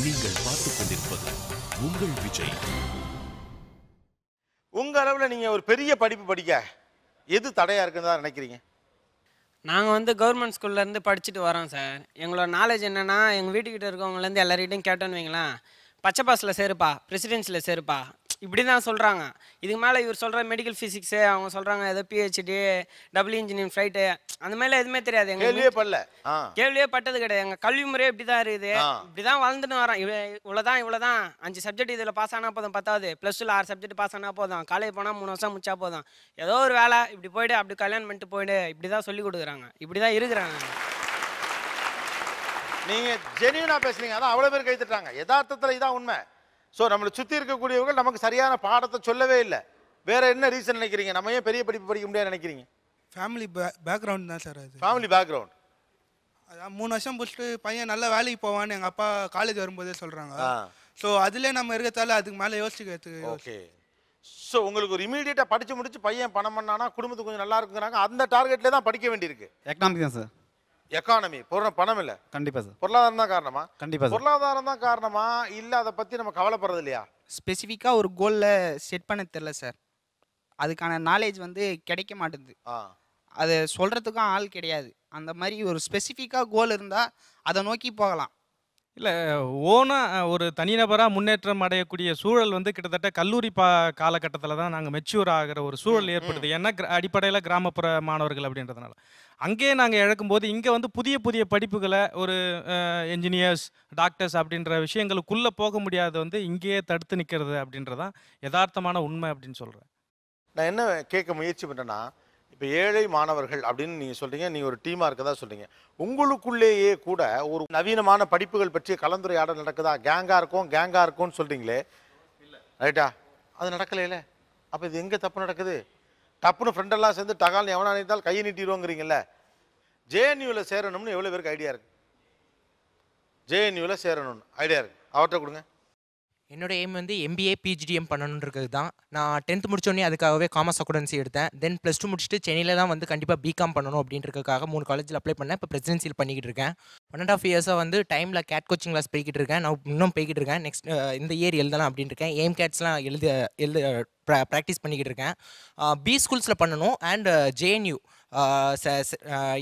நீங்கள் பார்த்துக் கொண்டிருப்பது உங்கள் விஜய். உங்க அளவில் நீங்க ஒரு பெரிய படிப்பு படிக்க எது தடையா இருக்குன்னு தான் நினைக்கிறீங்க? நாங்கள் வந்து கவர்மெண்ட் ஸ்கூல்லேருந்து படிச்சுட்டு வரோம் சார். எங்களோட நாலேஜ் என்னென்னா, எங்கள் வீட்டுக்கிட்ட இருக்கவங்கலேருந்து எல்லார்கிட்டையும் கேட்டோன்னு வைங்களேன், பச்சை பாஸில் சேருப்பா, பிரசிடென்சியில் சேருப்பா, இப்படி தான் சொல்கிறாங்க. இதுக்கு மேலே இவர் சொல்கிற மெடிக்கல் ஃபிசிக்ஸு, அவங்க சொல்கிறாங்க ஏதோ பிஹெச்டி, டபுள் இன்ஜினியரிங் ஃப்ளைட்டு, அந்த மாதிரிலாம் எதுவுமே தெரியாது. கேள்வியே படல. கேள்வியே பட்டது கிடையாது. எங்கள் கல்வி முறையே இப்படி தான் இருக்குது. இப்படி தான் வளர்ந்துட்டு வரோம். இவ்வளோதான் 5 சப்ஜெக்ட் இதில் பாஸ் ஆனால் போதும், 10வது +2ல் 6 சப்ஜெக்ட் பாஸ் ஆனால் போதும், காலேஜ் போனால் 3 வருஷம் முடிச்சா போதும், ஏதோ ஒரு வேலை இப்படி போய்ட்டு அப்படி கல்யாணம் பண்ணிட்டு போய்ட்டு இப்படி தான் சொல்லி கொடுக்குறாங்க. இப்படி தான் இருக்கிறாங்க. நீங்க ஜெனியூனா பேசுறீங்க, அதான் அவ்வளவு பேர் கை தட்டுறாங்க. யதார்த்தத்தில் இதான் உண்மை. ஸோ நம்மளை சுற்றி இருக்கக்கூடியவர்கள் நமக்கு சரியான பாடத்தை சொல்லவே இல்லை. வேற என்ன ரீசன் நினைக்கிறீங்க? நம்ம ஏன் பெரிய படிப்பு படிக்க முடியாது நினைக்கிறீங்க? ஃபேமிலி பேக்ரவுண்ட் தான் சார். அது ஃபேமிலி பேக்ரவுண்ட். அதான் 3 வருஷம் முடிச்சுட்டு பையன் நல்ல வேலைக்கு போவான்னு எங்கள் அப்பா காலேஜ் வரும்போதே சொல்கிறாங்க. ஸோ அதிலே நம்ம இருக்கிறதால அதுக்கு மேலே யோசிக்கிறதுக்கு. ஓகே. ஸோ உங்களுக்கு ஒரு இமீடியட்டாக படித்து முடிச்சு பையன் பணம் பண்ணானா குடும்பத்துக்கு கொஞ்சம் நல்லா இருக்குங்கிறாங்க. அந்த டார்கெட்லேயே தான் படிக்க வேண்டியிருக்கு. எக்கனாமிக் தான் சார். எக்கானமி பணம் இல்லை. கண்டிப்பாக சார். பொருளாதாரம் தான் காரணமா? கண்டிப்பாக. பொருளாதாரம் தான் காரணமா இல்லை அதை பற்றி நம்ம கவலைப்படுறது இல்லையா? ஸ்பெசிஃபிக்காக ஒரு கோலில் செட் பண்ண தெரில சார். அதுக்கான நாலேஜ் வந்து கிடைக்க மாட்டேங்குது. அதை சொல்கிறதுக்கும் ஆள் கிடையாது. அந்த மாதிரி ஒரு ஸ்பெசிஃபிக்காக கோல் இருந்தால் அதை நோக்கி போகலாம். இல்லை, ஓனாக ஒரு தனிநபராக முன்னேற்றம் அடையக்கூடிய சூழல் வந்து கிட்டத்தட்ட கல்லூரி காலகட்டத்தில் தான் நாங்கள் மெச்சூர் ஆகிற ஒரு சூழல் ஏற்படுது. ஏன்னா அடிப்படையில் கிராமப்புற மாணவர்கள் அப்படின்றதுனால அங்கேயே நாங்கள் இழக்கும்போது இங்கே வந்து புதிய புதிய படிப்புகளை ஒரு என்ஜினியர்ஸ், டாக்டர்ஸ் அப்படின்ற விஷயங்களுக்குள்ளே போக முடியாத வந்து இங்கேயே தடுத்து நிற்கிறது அப்படின்றதான் யதார்த்தமான உண்மை அப்படின்னு சொல்கிறேன். நான் என்ன கேட்க முயற்சி பண்ணுறேன்னா, இப்போ ஏழை மாணவர்கள் அப்படின்னு நீங்கள் சொல்கிறீங்க, நீங்கள் ஒரு டீமாக இருக்கதா சொல்கிறீங்க. உங்களுக்குள்ளேயே கூட ஒரு நவீனமான படிப்புகள் பற்றிய கலந்துரையாடல் நடக்குதா? கேங்காக இருக்கும்னு சொல்கிறீங்களே, ரைட்டா? அது நடக்கலையில. அப்போ இது எங்கே தப்பு நடக்குது? டப்புன்னு ஃப்ரெண்டெல்லாம் சேர்ந்து டகால்னு எவனா நினைத்தால் கையை நீட்டிடுவோங்கிறீங்கல்ல. ஜேஎன்யூவில் சேரணும்னு எவ்வளோ பேருக்கு ஐடியா இருக்குது? ஜேஎன்யூவில் சேரணும்னு ஐடியா இருக்குது, அவர்கிட்ட கொடுங்க. என்னோட எய்ம் வந்து MBA PGDM பண்ணணுன்றது தான். நான் 10th முடிச்சோடனே அதுக்காகவே காமர்ஸ் அக்கௌண்டன்சி எடுத்தேன். தென் +2 முடிச்சுட்டு சென்னையில் தான் வந்து கண்டிப்பாக பிகாம் பண்ணணும் அப்படின்றதுக்காக 3 காலேஜில் அப்ளை பண்ணேன். இப்போ பிரசிடென்சியில் பண்ணிக்கிட்டு இருக்கேன். 1.5 இயர்ஸாக வந்து டைமில் கேட் கோச்சிங் கிளாஸ் போய்கிட்டு இருக்கேன். நான் இன்னும் போய்கிட்டு இருக்கேன். நெக்ஸ்ட் இந்த இயர் எழுதலாம் அப்படின்னு இருக்கேன். எய்ம் கேட்ஸ்லாம் எழுத ப்ராக்டிஸ் பண்ணிக்கிட்டு இருக்கேன். பி ஸ்கூல்ஸில் பண்ணணும் அண்ட் JNU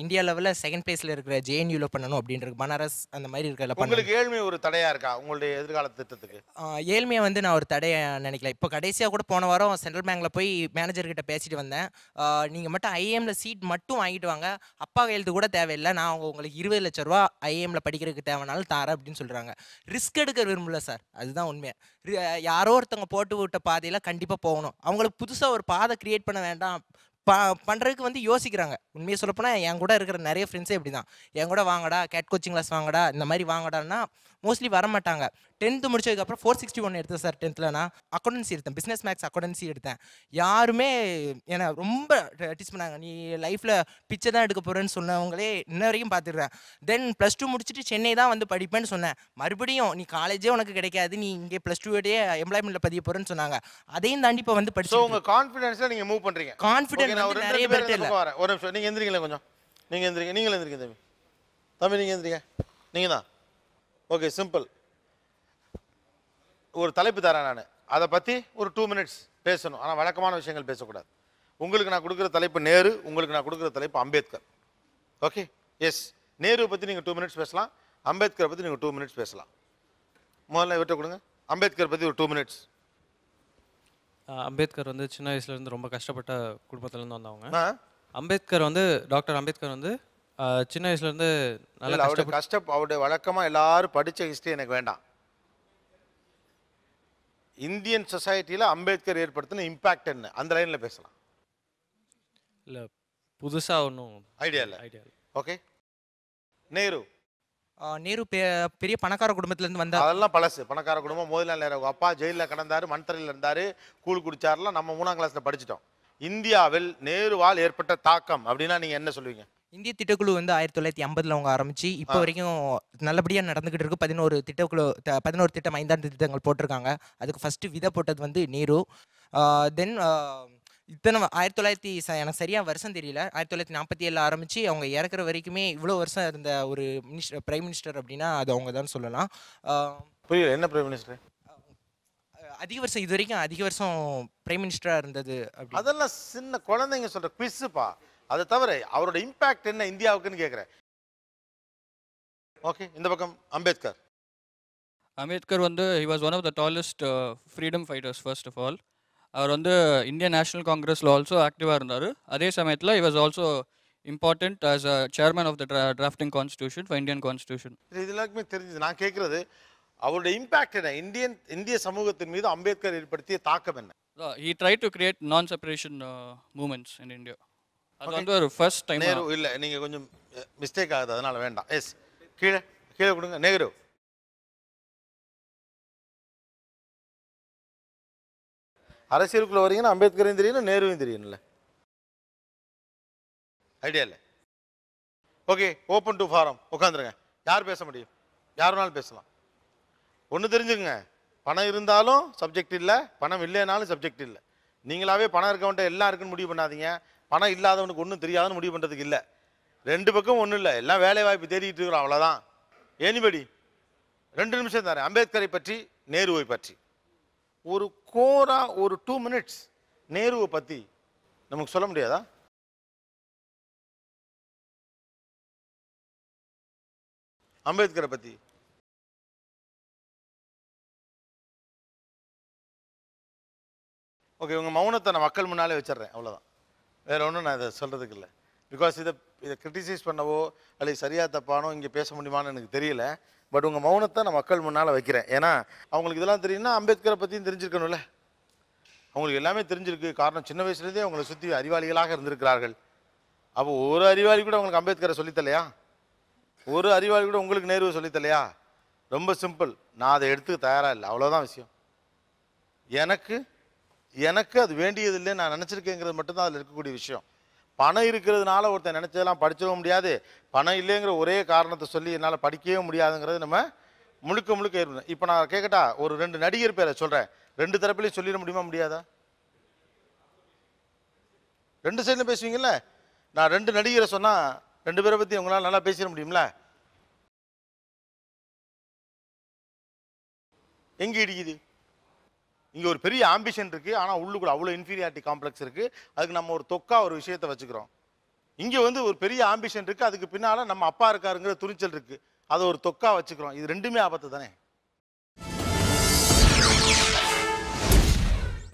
இந்தியா லெவலில் 2nd பிளேஸில் இருக்கிற JNUவில் பண்ணணும் அப்படின்றது. பனாரஸ் அந்த மாதிரி இருக்கிற. உங்களுக்கு ஏழ்மை ஒரு தடையாக இருக்கா உங்களுடைய எதிர்கால திட்டத்துக்கு? ஏழ்மையை வந்து நான் ஒரு தடையை நினைக்கல. இப்போ கடைசியாக கூட போன வாரம் சென்ட்ரல் பேங்க்கில் போய் மேனேஜர்கிட்ட பேசிட்டு வந்தேன். நீங்கள் மட்டும் IIMல சீட் மட்டும் வாங்கிட்டு வாங்க, அப்பா கையெழுத்து கூட தேவையில்லை, நான் உங்களுக்கு 20 லட்ச ரூபா IIMல படிக்கிறதுக்கு தேவைனாலும் தரேன் அப்படின்னு சொல்கிறாங்க. ரிஸ்க் எடுக்க விரும்பல சார், அதுதான் உண்மை. யாரோ ஒருத்தவங்க போட்டு விட்ட பாதையில் கண்டிப்பாக போகணும். அவங்களுக்கு புதுசாக ஒரு பாதை க்ரியேட் பண்ண வேண்டாம் பண்ணுறதுக்கு வந்து யோசிக்கிறாங்க. உண்மையை சொல்லப்போனால் என் கூட இருக்கிற நிறைய ஃப்ரெண்ட்ஸே இப்படி தான். என் கூட வாங்கடா, கேட் கோச்சிங் கிளாஸ் வாங்கடா, இந்த மாதிரி வாங்கடான்னா மோஸ்ட்லி வரமாட்டாங்க. 10th முடிச்சதுக்கப்புறம் 461 எடுத்தேன் சார். 10th நான் அக்கௌண்டன்சி எடுத்தேன், பிஸ்னஸ் மேக்ஸ் அக்கௌண்டன்சி எடுத்தேன். யாருமே என்னை ரொம்ப டீச் பண்ணாங்க. நீ லைஃப்பில் பிச்சை தான் எடுக்க போகிறேன்னு சொன்னவங்களே இன்ன வரைக்கும் பார்த்துடுறேன். தென் +2 முடிச்சுட்டு சென்னை தான் வந்து படிப்பேன்னு சொன்னேன். மறுபடியும் நீ காலேஜே உனக்கு கிடைக்காது, நீ இங்கே +2 எம்ப்ளாய்மெண்ட்டில் பதிய போகிறேன்னு சொன்னாங்க. அதையும் தாண்டி இப்போ வந்து படிச்சு உங்கள் கான்ஃபிடன்ஸில் நீங்கள் மூவ் பண்ணுறீங்க. கான்ஃபிடன்ஸ் நிறைய பேர்கிட்ட இல்லை. ஒரு நிமிஷம் நீங்கள் எந்திரிங்களேன், கொஞ்சம் நீங்கள் எந்திரிங்க. நீங்களும் எந்திரிங்க தம்பி, நீங்கள் எந்திரிங்க. நீங்கள் தான் ஓகே. சிம்பிள். ஒரு தலைப்பு தரேன் நான், அதை பற்றி ஒரு 2 minutes பேசணும். ஆனால் வழக்கமான விஷயங்கள் பேசக்கூடாது. உங்களுக்கு நான் கொடுக்குற தலைப்பு நேரு, உங்களுக்கு நான் கொடுக்குற தலைப்பு அம்பேத்கர். Okay, S. நேருவை பற்றி நீங்கள் 2 minutes பேசலாம், அம்பேத்கரை பற்றி நீங்கள் 2 minutes பேசலாம். முதல்ல இவர்கிட்ட கொடுங்க. அம்பேத்கர் பற்றி ஒரு 2 minutes. அம்பேத்கர் வந்து சின்ன வயசுலேருந்து ரொம்ப கஷ்டப்பட்ட குடும்பத்துலேருந்து வந்தவங்க. அம்பேத்கர் வந்து டாக்டர் அம்பேத்கர் வந்து சின்ன வயசுலேருந்து நல்லா அவருடைய வழக்கமாக எல்லாரும் படித்த ஹிஸ்ட்ரி எனக்கு வேண்டாம். இந்தியன் சொசைட்டியில் அம்பேத்கர் ஏற்படுத்தின இம்பாக்ட் என்ன, அந்த லைனில் பேசலாம். இல்லை, புதுசாக ஒன்றும் ஐடியா இல்லை. ஓகே. நேரு பெரிய பணக்கார குடும்பத்திலேருந்து வந்தார். அதெல்லாம் பழசு. பணக்கார குடும்பம். மோதிலால் நேரு அப்பா ஜெயிலில் கடந்தார், மண்தரையில் இருந்தார், கூழ் குடிச்சார்லாம் நம்ம 3ஆம் கிளாஸில் படிச்சிட்டோம். இந்தியாவில் நேருவால் ஏற்பட்ட தாக்கம் அப்படின்னா நீங்கள் என்ன சொல்லுவீங்க? இந்திய திட்டக்குழு வந்து 1950 அவங்க ஆரம்பிச்சு இப்போ வரைக்கும் நல்லபடியாக நடந்துகிட்டு இருக்கு. 11 திட்டம் 5ஆண்டு திட்டங்கள் போட்டிருக்காங்க. அதுக்கு ஃபர்ஸ்ட் விதை போட்டது வந்து நேரு. தென் இத்தனை 1900 எனக்கு சரியாக வருஷம் தெரியல, 1947 ஆரம்பித்து அவங்க இறக்குற வரைக்குமே இவ்வளோ வருஷம் இருந்த ஒரு பிரைம் மினிஸ்டர் அப்படின்னா அது அவங்க தான் சொல்லலாம். புரியல, என்ன பிரைம் மினிஸ்டர்? அதிக வருஷம் இது வரைக்கும் அதிக வருஷம் பிரைம் மினிஸ்டராக இருந்தது அப்படி. அதெல்லாம் சின்ன குழந்தைங்க சொல்ற குவிஸ்ஸுப்பா. அதை தவிர அவரோட இம்பாக்ட் என்ன இந்தியாவுக்குன்னு கேட்குறேன். ஓகே, இந்த பக்கம் அம்பேத்கர். அம்பேத்கர் வந்து he was one of the tallest freedom fighters first of all. அவர் வந்து இந்தியன் நேஷனல் காங்கிரஸில் ஆல்சோ ஆக்டிவாக இருந்தார். அதே சமயத்தில் he was also important as a chairman of the drafting constitution for Indian constitution. இது எல்லாருக்குமே தெரிஞ்சது. நான் கேட்குறது அவருடைய இம்பாக்ட் என்ன, இந்திய சமூகத்தின் மீது அம்பேத்கர் ஏற்படுத்திய தாக்கம் என்ன? He tried to create non-separation movements in India. அது வந்து ஒரு ஃபர்ஸ்ட் டைம். நேரு இல்லை, நீங்கள் கொஞ்சம் மிஸ்டேக் ஆகுது, அதனால் வேண்டாம். எஸ், கீழே கீழே கொடுங்க. நேரு. அரசியலுக்குள்ள வரீங்கன்னா அம்பேத்கரையும் தெரியணும், நேருவையும் தெரியணும்ல. ஐடியா இல்லை. Okay, open to forum. உட்காந்துருங்க. யார் பேச முடியும்? யாருனாலும் பேசலாம். ஒன்று தெரிஞ்சுக்குங்க, பணம் இருந்தாலும் சப்ஜெக்ட் இல்லை, பணம் இல்லைனாலும் சப்ஜெக்ட் இல்லை. நீங்களாவே பணம் இருக்கவன்ட்ட எல்லாம் இருக்குன்னு முடிவு பண்ணாதீங்க. பணம் இல்லாதவனுக்கு ஒன்றும் தெரியாதுன்னு முடிவு பண்ணுறதுக்கு இல்லை. ரெண்டு பக்கம் ஒன்றும் இல்லை, எல்லாம் வேலை வாய்ப்பு தேடிட்டு இருக்கிறோம், அவ்வளோதான். எனிபடி 2 நிமிஷம் தானே. அம்பேத்கரை பற்றி, நேருவை பற்றி ஒரு கோரா ஒரு 2 மினிட்ஸ் நேருவை பற்றி நமக்கு சொல்ல முடியாதா? அம்பேத்கரை பற்றி ஓகே, உங்கள் மௌனத்தை நான் மக்கள் முன்னாலே வச்சிடுறேன், அவ்வளோதான். வேறு ஒன்றும் நான் இதை சொல்கிறதுக்கு இல்லை. பிகாஸ் இதை கிரிட்டிசைஸ் பண்ணவோ அல்லது சரியாக தப்பானோ இங்கே பேச முடியுமான்னு எனக்கு தெரியல. பட் உங்கள் மௌனத்தை நான் மக்கள் முன்னால் வைக்கிறேன். ஏன்னா அவங்களுக்கு இதெல்லாம் தெரியும்னா அம்பேத்கரை பற்றியும் தெரிஞ்சிருக்கணும்ல. அவங்களுக்கு எல்லாமே தெரிஞ்சிருக்கு. காரணம், சின்ன வயசுலேருந்தே அவங்களை சுற்றி அறிவாளிகளாக இருந்திருக்கிறார்கள். அப்போ ஒரு அறிவாளி கூட உங்களுக்கு அம்பேத்கரை சொல்லித்தலையா? ஒரு அறிவாளி கூட உங்களுக்கு நேருவை சொல்லித்தலையா? ரொம்ப சிம்பிள். நான் அதை எடுத்துக்க தயாராக இல்லை, அவ்வளோதான் விஷயம். எனக்கு அது வேண்டியதில்லை, நான் நினச்சிருக்கேங்கிறது மட்டும்தான் அதில் இருக்கக்கூடிய விஷயம். பணம் இருக்கிறதுனால ஒருத்தன் நினச்சதெல்லாம் படிச்சிடவும் முடியாது. பணம் இல்லைங்கிற ஒரே காரணத்தை சொல்லி என்னால் படிக்கவே முடியாதுங்கிறது நம்ம முழுக்க ஏற்படும். இப்போ நான் கேட்கட்டா, ஒரு 2 நடிகர் பேரை சொல்கிறேன், 2 தரப்புலையும் சொல்லிட முடியுமா முடியாதா? 2 சைடில் பேசுவீங்கல்ல. நான் 2 நடிகரை சொன்னால் 2 பேரை பற்றி உங்களால் நல்லா பேசிட முடியும்ல. எங்கே இடிக்குது? இங்கே ஒரு பெரிய ஆம்பிஷன் இருக்குது, ஆனால் உள்ளுக்குள்ள அவ்வளோ இன்ஃபீரியாரிட்டி காம்ப்ளெக்ஸ் இருக்குது. அதுக்கு நம்ம ஒரு தொக்கா ஒரு விஷயத்தை வச்சுக்கிறோம். இங்கே வந்து ஒரு பெரிய ஆம்பிஷன் இருக்குது, அதுக்கு பின்னால் நம்ம அப்பா இருக்காருங்கிற துணிச்சல் இருக்குது, அதை ஒரு தொக்கா வச்சுக்கிறோம். இது ரெண்டுமே ஆபத்து தானே.